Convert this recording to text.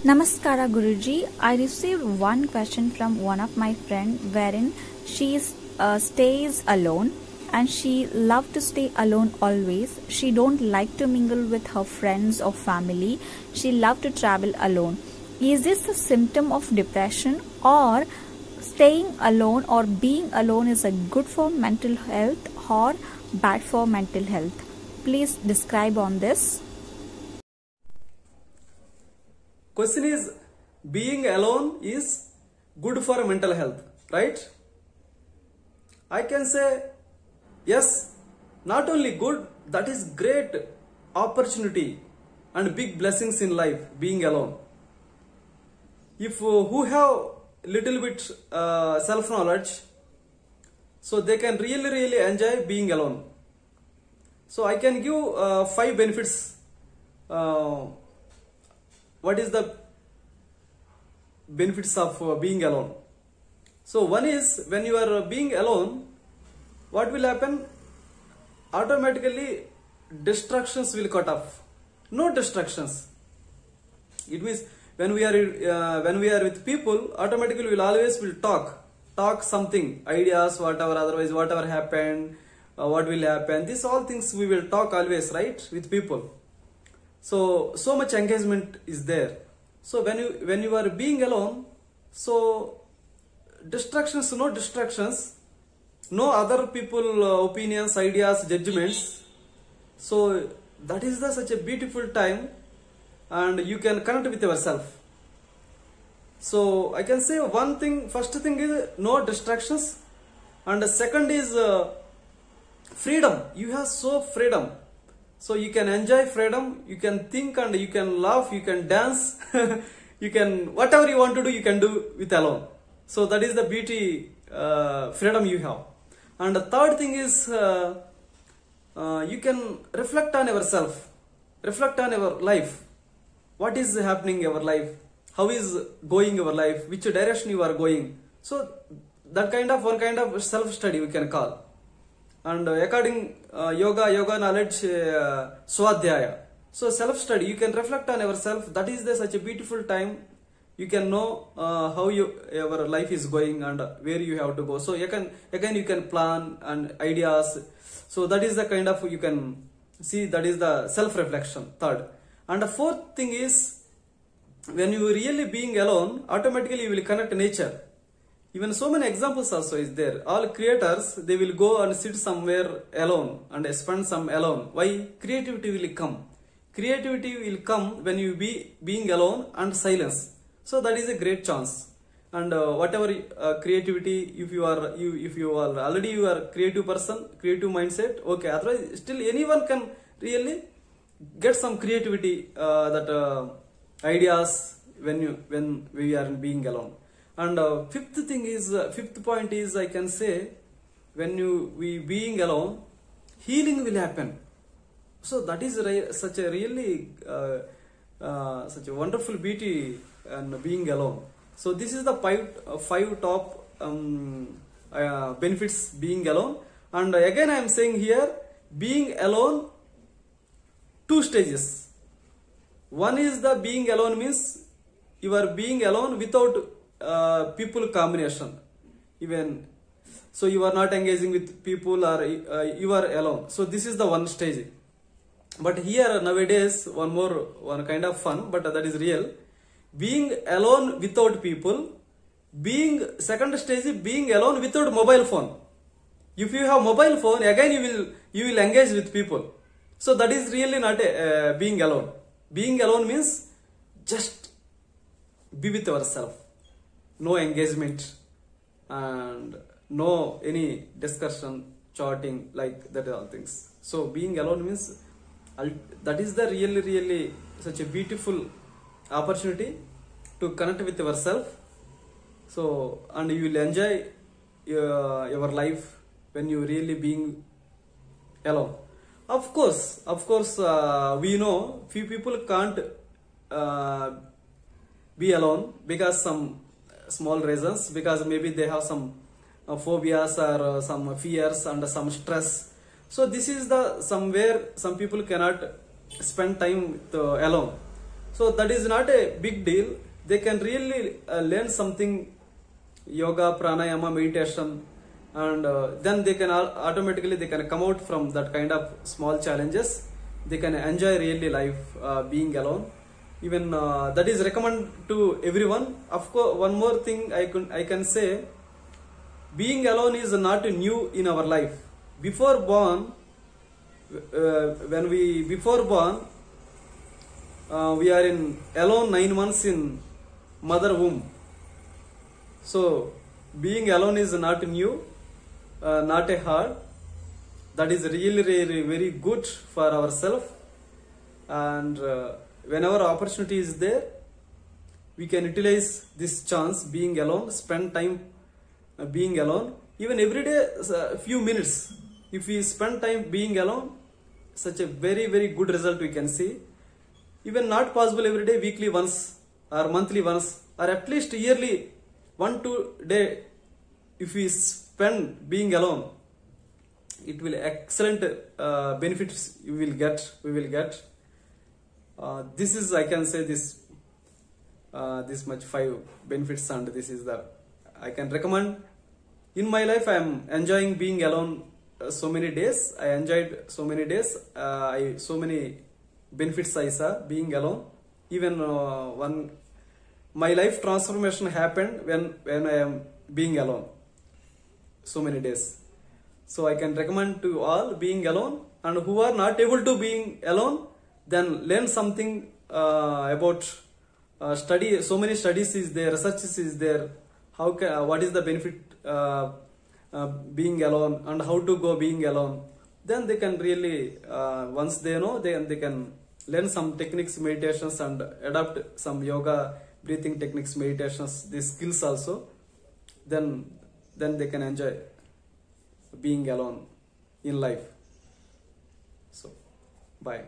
Namaskara Guruji. I received one question from one of my friend wherein she stays alone and she love to stay alone always. She don't like to mingle with her friends or family. She love to travel alone. Is this a symptom of depression, or staying alone or being alone is a good for mental health or bad for mental health? Please describe on this. Question is, being alone is good for mental health, right? I can say yes, not only good, that is great opportunity and big blessings in life, being alone. If who have little bit self knowledge, so they can really enjoy being alone. So I can give 5 benefits. What is the benefits of being alone? So one is, when you are being alone, what will happen? Automatically distractions will cut off. No distractions. It means when we are with people, automatically we will always talk something, ideas, whatever, otherwise whatever happened, what will happen, these all things we will talk always, right, with people. So much engagement is there. So when you are being alone, so no distractions, no other people opinions, ideas, judgments. So that is such a beautiful time, and you can connect with yourself. So I can say one thing, first thing is no distractions, and the second is freedom. You have freedom. So you can enjoy freedom, you can think and you can laugh, you can dance, you can, whatever you want to do, you can do with alone. So that is the beauty, freedom you have. And the third thing is, you can reflect on yourself, reflect on your life. What is happening in your life? How is going your life? Which direction you are going? So that one kind of self-study we can call. And according yoga knowledge, swadhyaya. So self-study, you can reflect on yourself. That is such a beautiful time. You can know how your life is going and where you have to go. So again you can plan and ideas. So that is the kind of, you can see, that is the self-reflection, third. And the fourth thing is, when you really being alone, automatically you will connect nature. Even so many examples also is there. All creators, they will go and sit somewhere alone and spend some alone. Why? Creativity will come. Creativity will come when you being alone and silence. So that is a great chance. And whatever creativity, if you are already you are creative person, creative mindset, okay. Otherwise, still anyone can really get some creativity, ideas when we are being alone. And fifth point is, I can say, when we being alone, healing will happen. So that is such a really such a wonderful beauty and being alone. So this is the five top benefits being alone. And again I am saying here, being alone, 2 stages. One is the being alone means you are being alone without people combination, even so you are not engaging with people, or you are alone. So this is the one stage. But here nowadays one kind of fun, but that is real, being alone without people. Second stage is being alone without mobile phone. If you have mobile phone, again you will engage with people. So that is really not being alone. Being alone means just be with yourself. No engagement and no any discussion, chatting, like that, all things. So being alone means that is the really such a beautiful opportunity to connect with yourself. So, and you will enjoy your life when you really being alone. Of course, we know few people can't be alone because some small reasons, because maybe they have some phobias or some fears and some stress. So this is somewhere some people cannot spend time with, alone. So that is not a big deal. They can really learn something, yoga, pranayama, meditation, and then they can automatically they can come out from that kind of small challenges. They can enjoy really life being alone. Even that is recommended to everyone. Of course, one more thing I can say, being alone is not new in our life. Before born, we are in alone 9 months in mother womb. So being alone is not new, not a hard. That is really, really very good for ourselves. And whenever opportunity is there, we can utilize this chance, being alone, spend time being alone. Even every day, a few minutes, if we spend time being alone, such a very, very good result we can see. Even not possible every day, weekly once or monthly once, or at least yearly 1-2 day, if we spend being alone, it will excellent benefits we will get. This is, I can say, this much 5 benefits, and this is the I can recommend. In my life, I am enjoying being alone so many days. I enjoyed so many days. So many benefits I saw being alone. Even my life transformation happened when I am being alone so many days. So I can recommend to all being alone, and who are not able to being alone, then learn something about study. So many studies is there, researches is there. What is the benefit being alone, and how to go being alone? Then they can really once they know, they can learn some techniques, meditations, and adapt some yoga, breathing techniques, meditations, these skills also. Then they can enjoy being alone in life. So bye.